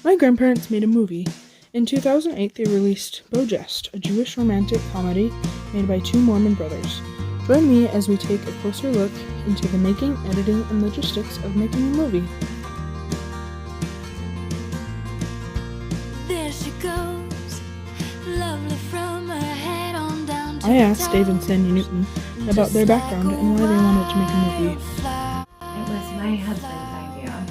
My grandparents made a movie. In 2008, they released Beau, Jest, a Jewish romantic comedy made by two Mormon brothers. Join me as we take a closer look into the making, editing, and logistics of making a movie. There she goes, lovely from her head on down to I asked Dave and Sandy Newton about their background and why they wanted to make a movie. It was my husband's idea.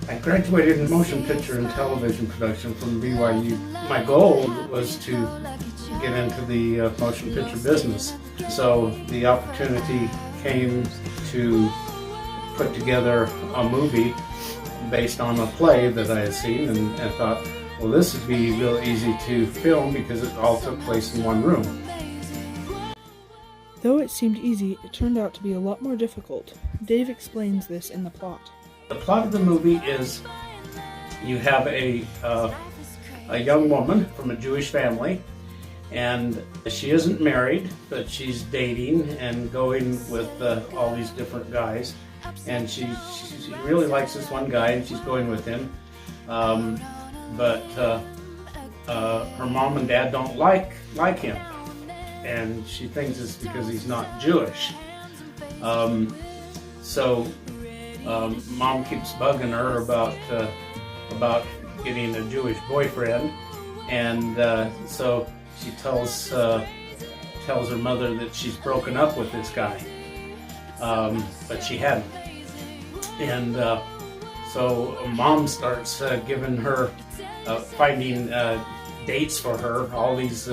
I graduated in motion picture and television production from BYU. My goal was to get into the motion picture business. So the opportunity came to put together a movie based on a play that I had seen and thought, well, this would be real easy to film because it all took place in one room. Though it seemed easy, it turned out to be a lot more difficult. Dave explains this in the plot. The plot of the movie is you have a young woman from a Jewish family, and she isn't married, but she's dating and going with all these different guys, and she really likes this one guy and she's going with him, but her mom and dad don't like him, and she thinks it's because he's not Jewish. So mom keeps bugging her about getting a Jewish boyfriend, and so she tells her mother that she's broken up with this guy, but she hadn't. And so mom starts giving her, finding dates for her, all these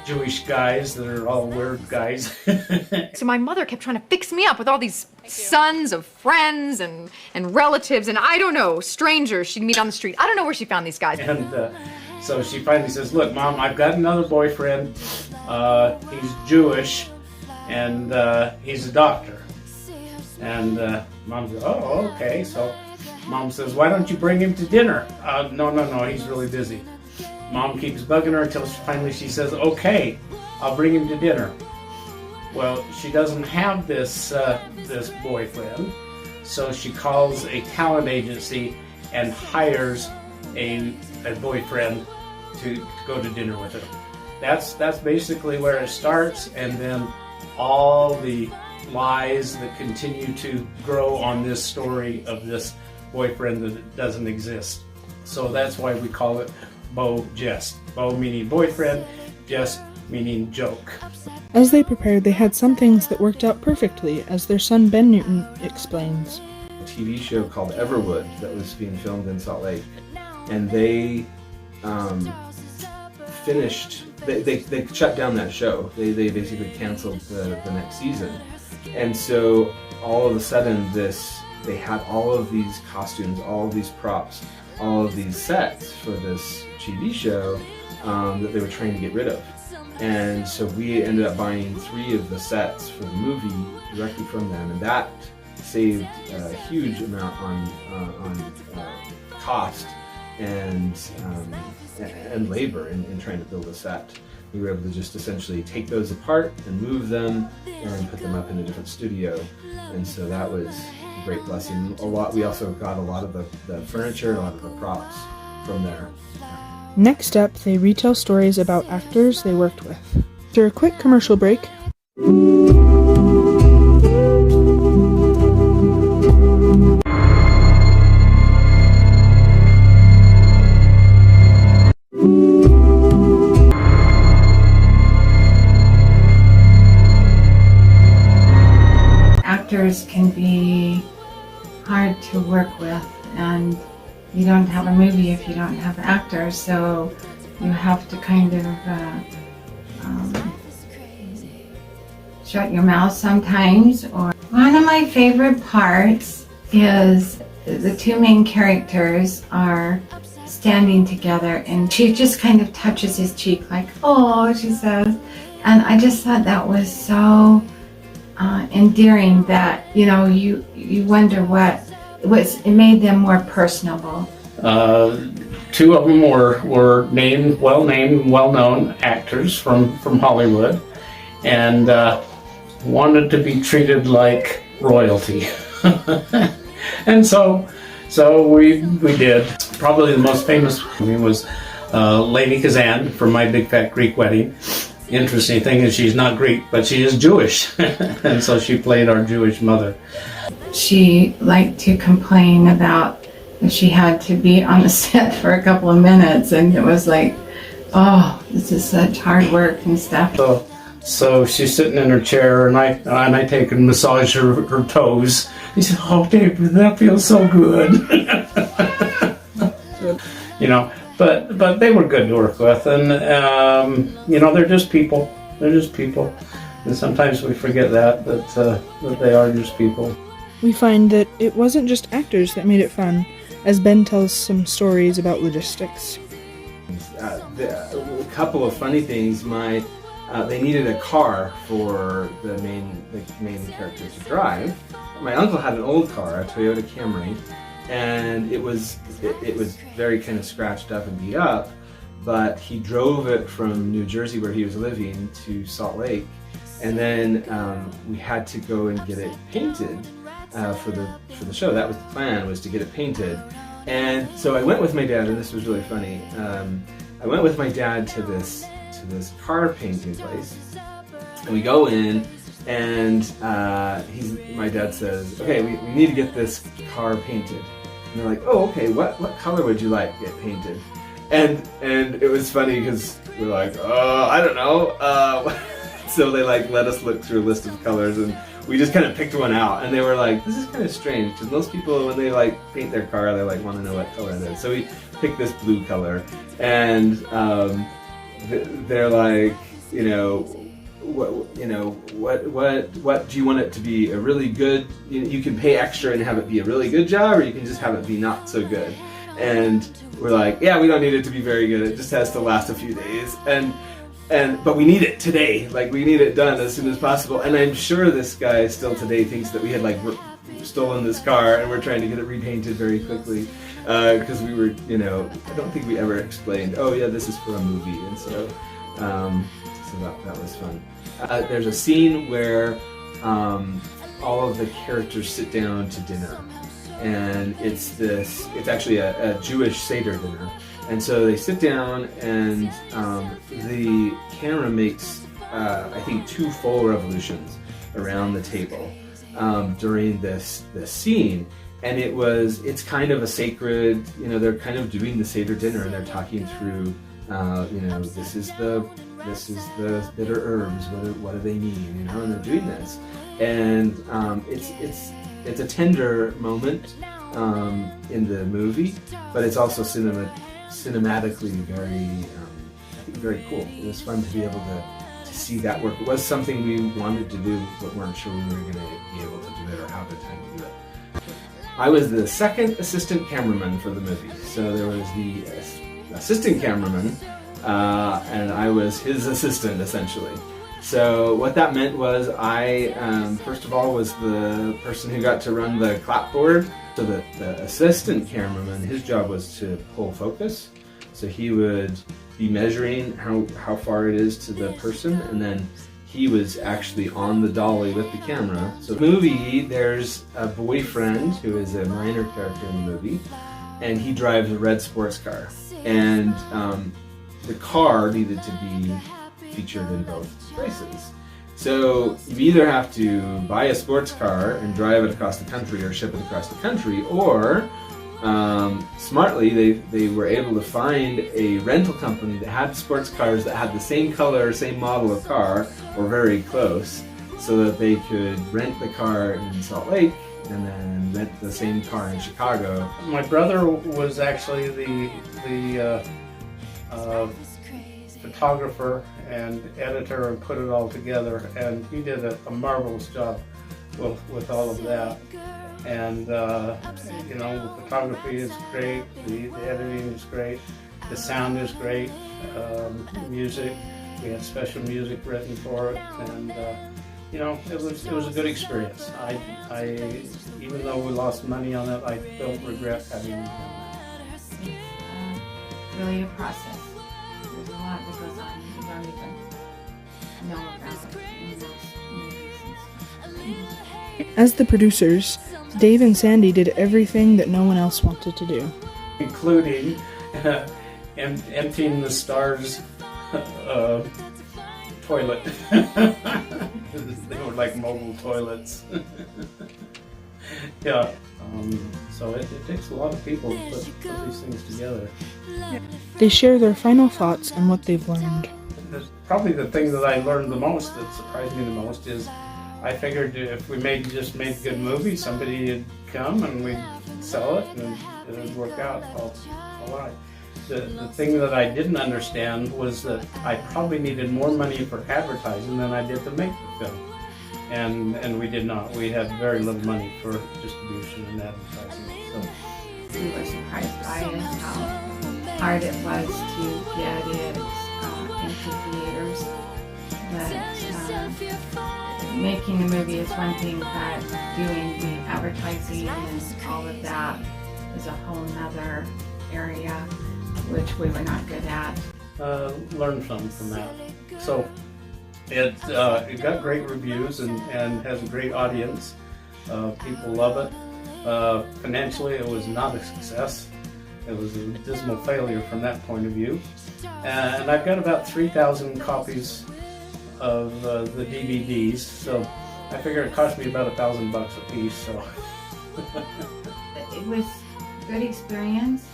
Jewish guys that are all weird guys. So my mother kept trying to fix me up with all these sons of friends and relatives and I don't know, strangers she'd meet on the street. I don't know where she found these guys. And so she finally says, look, Mom, I've got another boyfriend. He's Jewish and he's a doctor. And Mom says, oh, okay. So Mom says, why don't you bring him to dinner? No, he's really busy. Mom keeps bugging her until finally she says, okay, I'll bring him to dinner. Well, she doesn't have this boyfriend, so she calls a talent agency and hires a boyfriend to go to dinner with her. That's basically where it starts, and then all the lies that continue to grow on this story of this boyfriend that doesn't exist. So that's why we call it Beau, Jest. Beau meaning boyfriend, Jest meaning joke. As they prepared, they had some things that worked out perfectly, as their son Ben Newton explains. A TV show called Everwood that was being filmed in Salt Lake, and they finished. They shut down that show. They basically canceled the next season, and so all of a sudden they had all of these costumes, all of these props, all of these sets for this TV show that they were trying to get rid of. And so we ended up buying 3 of the sets for the movie directly from them, and that saved a huge amount on cost and labor in trying to build a set. We were able to just essentially take those apart and move them and put them up in a different studio, and so that was a great blessing. We also got a lot of the furniture, a lot of the props from there. Next up, they retell stories about actors they worked with. After a quick commercial break, Actors can be hard to work with, and you don't have a movie if you don't have actors, so you have to kind of shut your mouth sometimes. Or one of my favorite parts is the 2 main characters are standing together, and she just kind of touches his cheek like, oh, she says, and I just thought that was so endearing that, you know, you wonder what it made them more personable. 2 of them were well-known actors from Hollywood, and wanted to be treated like royalty. And so So we did. Probably the most famous was Lady Kazan from My Big Fat Greek Wedding. Interesting thing is she's not Greek, but she is Jewish, and so she played our Jewish mother. She liked to complain about that she had to be on the set for a couple of minutes, and it was like, oh, this is such hard work and stuff. So she's sitting in her chair, and I take and massage her toes. He said, "Oh, David, that feels so good." You know, but they were good to work with, and you know, they're just people. They're just people, and sometimes we forget that they are just people. We find that it wasn't just actors that made it fun, as Ben tells some stories about logistics. A couple of funny things. They needed a car for the main character to drive. My uncle had an old car, a Toyota Camry, and it was very kind of scratched up and beat up. But he drove it from New Jersey, where he was living, to Salt Lake, and then we had to go and get it painted for the show. That was the plan, was to get it painted. And so I went with my dad, and this was really funny. I went with my dad to this car painting place, and we go in, and my dad says, "Okay, we need to get this car painted." And they're like, "Oh, okay. What color would you like to get painted?" And it was funny because we're like, I don't know. So they let us look through a list of colors, and we just kind of picked one out. And they were like, "This is kind of strange," because most people, when they paint their car, they want to know what color it is. So we picked this blue color, and they're like, what do you want it to be? A really good, you can pay extra and have it be a really good job, or you can just have it be not so good. And we're like, yeah, we don't need it to be very good. It just has to last a few days. But we need it today. We need it done as soon as possible. And I'm sure this guy still today thinks that we had stolen this car and we're trying to get it repainted very quickly. Because we were, I don't think we ever explained, oh yeah, this is for a movie. And so that was fun. There's a scene where all of the characters sit down to dinner. And it's actually a Jewish Seder dinner. And so they sit down, and the camera makes, I think, 2 full revolutions around the table during this scene. And it's kind of a sacred, they're kind of doing the Seder dinner, and they're talking through, this is the bitter herbs, what do they mean, and they're doing this. And it's a tender moment in the movie, but it's also cinematically very cool. It was fun to be able to see that work. It was something we wanted to do, but weren't sure we were going to be able to do it or have the time to do it. I was the second assistant cameraman for the movie. So there was the assistant cameraman, and I was his assistant, essentially. So what that meant was I, first of all, was the person who got to run the clapboard. So the assistant cameraman, his job was to pull focus. So he would be measuring how far it is to the person, and then he was actually on the dolly with the camera. So the movie, there's a boyfriend who is a minor character in the movie, and he drives a red sports car. And the car needed to be featured in both places. So you either have to buy a sports car and drive it across the country or ship it across the country, or smartly they were able to find a rental company that had sports cars that had the same color, same model of car, or very close, so that they could rent the car in Salt Lake and then rent the same car in Chicago. My brother was actually the photographer and editor and put it all together, and he did a marvelous job with all of that. And the photography is great, the editing is great, the sound is great, music, we had special music written for it, and it was a good experience. I even though we lost money on it, I don't regret having done that. It's really a process. There's a lot that goes on. You don't even know about it in those movies and stuff. As the producers, Dave and Sandy did everything that no one else wanted to do. Including emptying the Stars toilet. They were like mobile toilets. Yeah. So it takes a lot of people to put these things together. They share their final thoughts on what they've learned. Probably the thing that I learned the most, that surprised me the most, is I figured if we just made a good movie, somebody would come and we'd sell it and it would work out all right. The thing that I didn't understand was that I probably needed more money for advertising than I did to make the film. And we did not. We had very little money for distribution and advertising. So We were surprised by it, how hard it was to get it into theaters. But making the movie is one thing, but doing the advertising and all of that is a whole nother area, which we were not good at. learned something from that. So it got great reviews and has a great audience. People love it. Financially, it was not a success. It was a dismal failure from that point of view. And I've got about 3,000 copies of the DVDs, so I figure it cost me about $1,000 a piece. So It was a good experience,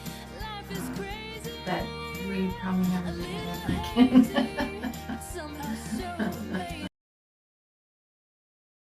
but we probably never do that ever again.